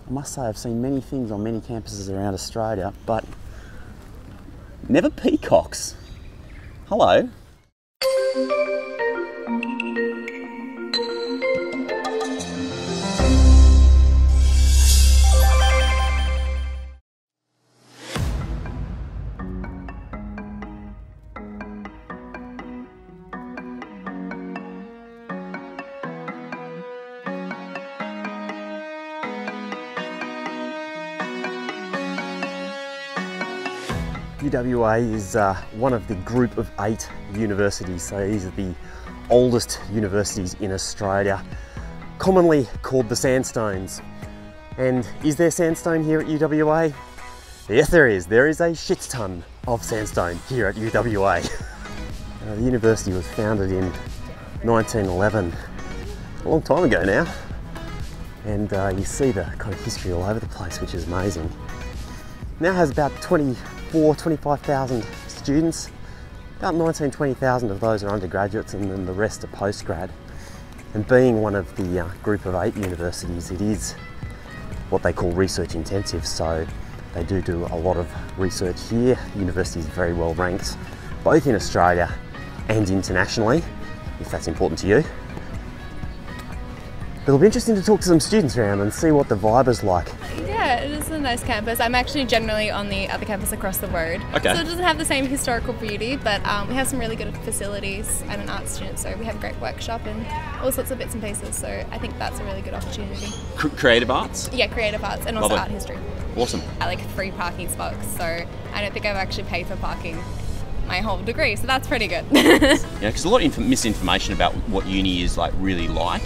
I must say I've seen many things on many campuses around Australia, but never peacocks. Hello. UWA is one of the group of 8 universities, so these are the oldest universities in Australia, commonly called the Sandstones. And is there sandstone here at UWA? Yes there is. There is a shit ton of sandstone here at UWA. The university was founded in 1911, a long time ago now, and you see the kind of history all over the place, which is amazing. Now has about 25,000 students. About 20,000 of those are undergraduates, and then the rest are postgrad. And being one of the group of 8 universities, it is what they call research intensive, so they do a lot of research here. The university is very well ranked, both in Australia and internationally, if that's important to you. It'll be interesting to talk to some students around and see what the vibe is like. Yeah, it is a nice campus. I'm actually generally on the other campus across the road. Okay. So it doesn't have the same historical beauty, but we have some really good facilities. I'm an art student, so we have a great workshop and all sorts of bits and pieces, so I think that's a really good opportunity. Creative arts? Yeah, creative arts and also art history. Awesome. I like free parking spots, so I don't think I've actually paid for parking my whole degree, so that's pretty good. Yeah, because a lot of misinformation about what uni is really like.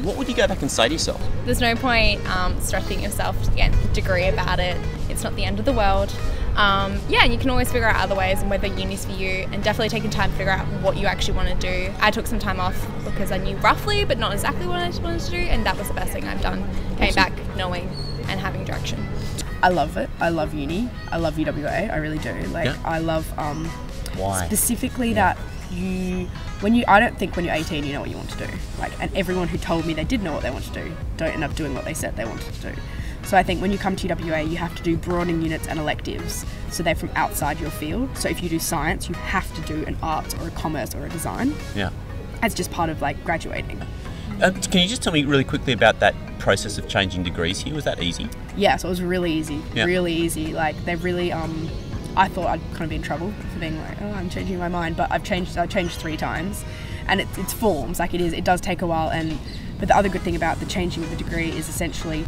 What would you go back and say to yourself? There's no point stressing yourself to get a degree about it. It's not the end of the world. Yeah, and you can always figure out other ways and whether uni's for you, and definitely taking time to figure out what you actually want to do. I took some time off because I knew roughly but not exactly what I wanted to do, and that was the best thing I've done. Came back knowing and having direction. I love it. I love uni. I love UWA. I really do. I love Why? Specifically that I don't think when you're 18 you know what you want to do. And everyone who told me they did know what they wanted to do don't end up doing what they said they wanted to do. So I think when you come to UWA, you have to do broadening units and electives, so they're from outside your field. So if you do science, you have to do an arts or a commerce or a design. Yeah. As just part of graduating. Can you just tell me really quickly about that process of changing degrees here? Was that easy? Yeah, so it was really easy. Yeah. Really easy. They really I thought I'd kind of be in trouble for being I'm changing my mind, but I've changed 3 times, and it's forms. It does take a while, but the other good thing about the changing of the degree is essentially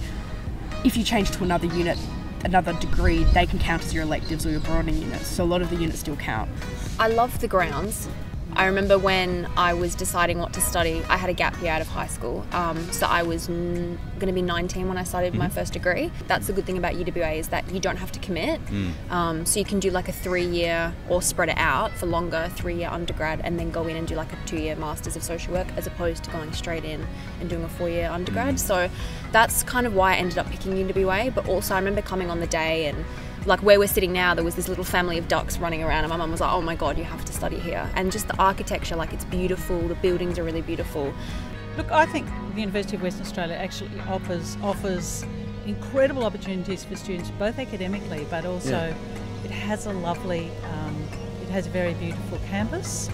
if you change to another unit, another degree, they can count as your electives or your broadening units, so a lot of the units still count. I love the grounds. I remember when I was deciding what to study, I had a gap year out of high school, so I was going to be 19 when I started my first degree. That's the good thing about UWA, is that you don't have to commit, so you can do a 3-year or spread it out for longer, 3-year undergrad, and then go in and do a 2-year Masters of Social Work, as opposed to going straight in and doing a 4-year undergrad. So that's kind of why I ended up picking UWA, but also I remember coming on the day and where we're sitting now, there was this little family of ducks running around, and my mum was like, oh my God, you have to study here. And just the architecture, it's beautiful, the buildings are really beautiful. Look, I think the University of Western Australia actually offers incredible opportunities for students, both academically, but also it has a lovely, it has a very beautiful campus.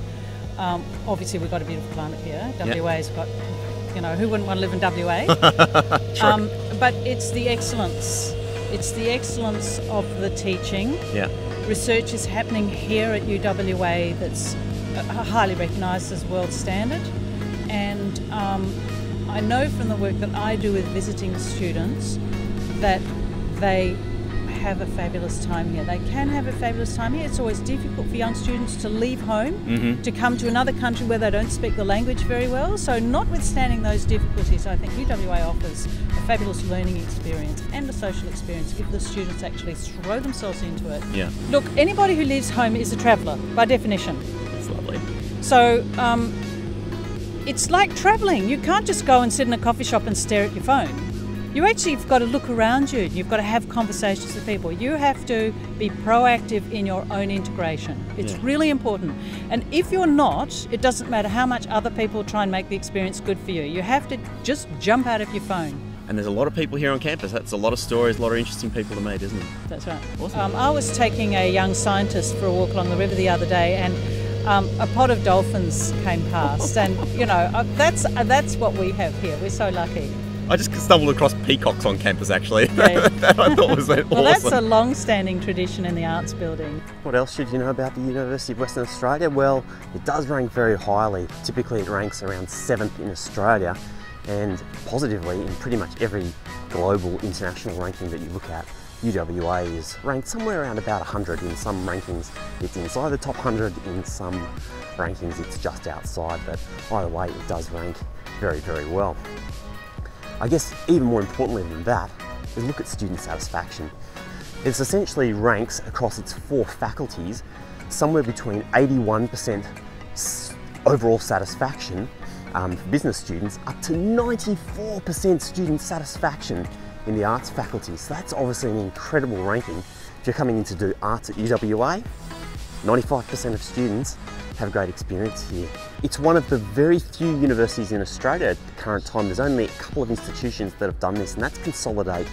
Obviously we've got a beautiful climate here. WA's got, who wouldn't want to live in WA? But it's the excellence. It's the excellence of the teaching. Yeah. Research is happening here at UWA that's highly recognised as world standard. And I know from the work that I do with visiting students that they have a fabulous time here. They can have a fabulous time here. It's always difficult for young students to leave home, to come to another country where they don't speak the language very well. So notwithstanding those difficulties, I think UWA offers a fabulous learning experience and a social experience if the students actually throw themselves into it. Yeah. Look, anybody who leaves home is a traveller, by definition. That's lovely. So it's like travelling. You can't just go and sit in a coffee shop and stare at your phone. You actually have got to look around you. You've got to have conversations with people. You have to be proactive in your own integration. It's really important. And if you're not, it doesn't matter how much other people try and make the experience good for you. You have to just jump out of your phone. And there's a lot of people here on campus. That's a lot of stories, a lot of interesting people to meet, isn't it? That's right. Awesome. I was taking a young scientist for a walk along the river the other day, and a pod of dolphins came past, and you know that's what we have here. We're so lucky. I just stumbled across peacocks on campus, actually. Yeah. That I thought was awesome. Well, that's a long-standing tradition in the arts building. What else should you know about the University of Western Australia? Well, it does rank very highly. Typically it ranks around 7th in Australia, and positively in pretty much every global international ranking that you look at, UWA is ranked somewhere around about 100. In some rankings it's inside the top 100, in some rankings it's just outside, but either way it does rank very, very well. I guess even more importantly than that is look at student satisfaction. It essentially ranks across its 4 faculties somewhere between 81% overall satisfaction for business students up to 94% student satisfaction in the arts faculty. So that's obviously an incredible ranking. If you're coming in to do arts at UWA, 95% of students have a great experience here. It's one of the very few universities in Australia at the current time. There's only a couple of institutions that have done this, and that's consolidate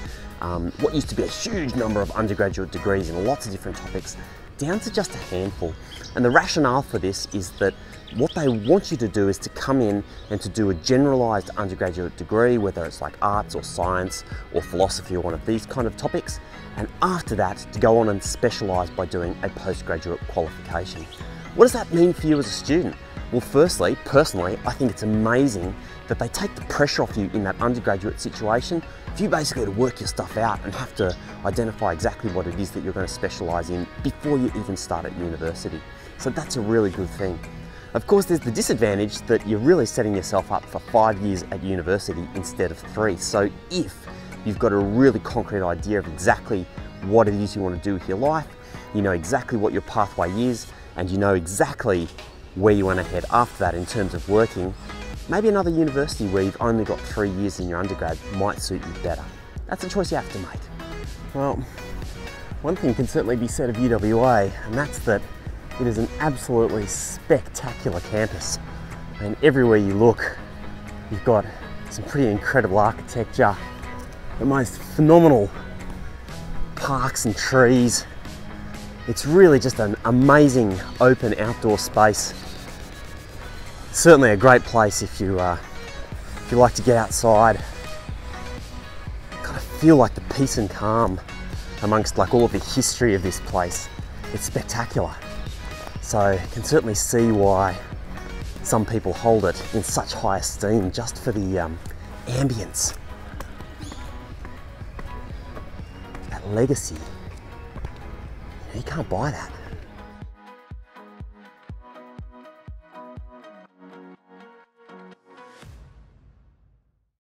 what used to be a huge number of undergraduate degrees in lots of different topics down to just a handful. And the rationale for this is that what they want you to do is to come in and to do a generalised undergraduate degree, whether it's like arts or science or philosophy or one of these kind of topics, and after that to go on and specialise by doing a postgraduate qualification. What does that mean for you as a student? Well, firstly, personally, I think it's amazing that they take the pressure off you in that undergraduate situation for you basically to work your stuff out and have to identify exactly what it is that you're going to specialise in before you even start at university. So that's a really good thing. Of course, there's the disadvantage that you're really setting yourself up for 5 years at university instead of 3. So if you've got a really concrete idea of exactly what it is you want to do with your life, you know exactly what your pathway is, and you know exactly where you want to head after that in terms of working, maybe another university where you've only got 3 years in your undergrad might suit you better. That's a choice you have to make. Well, one thing can certainly be said of UWA, and that's that it is an absolutely spectacular campus. And everywhere you look, you've got some pretty incredible architecture, the most phenomenal parks and trees. It's really just an amazing open outdoor space. Certainly a great place if you like to get outside, kind of feel like the peace and calm amongst like all of the history of this place. It's spectacular. So you can certainly see why some people hold it in such high esteem just for the ambience, that legacy. You can't buy that.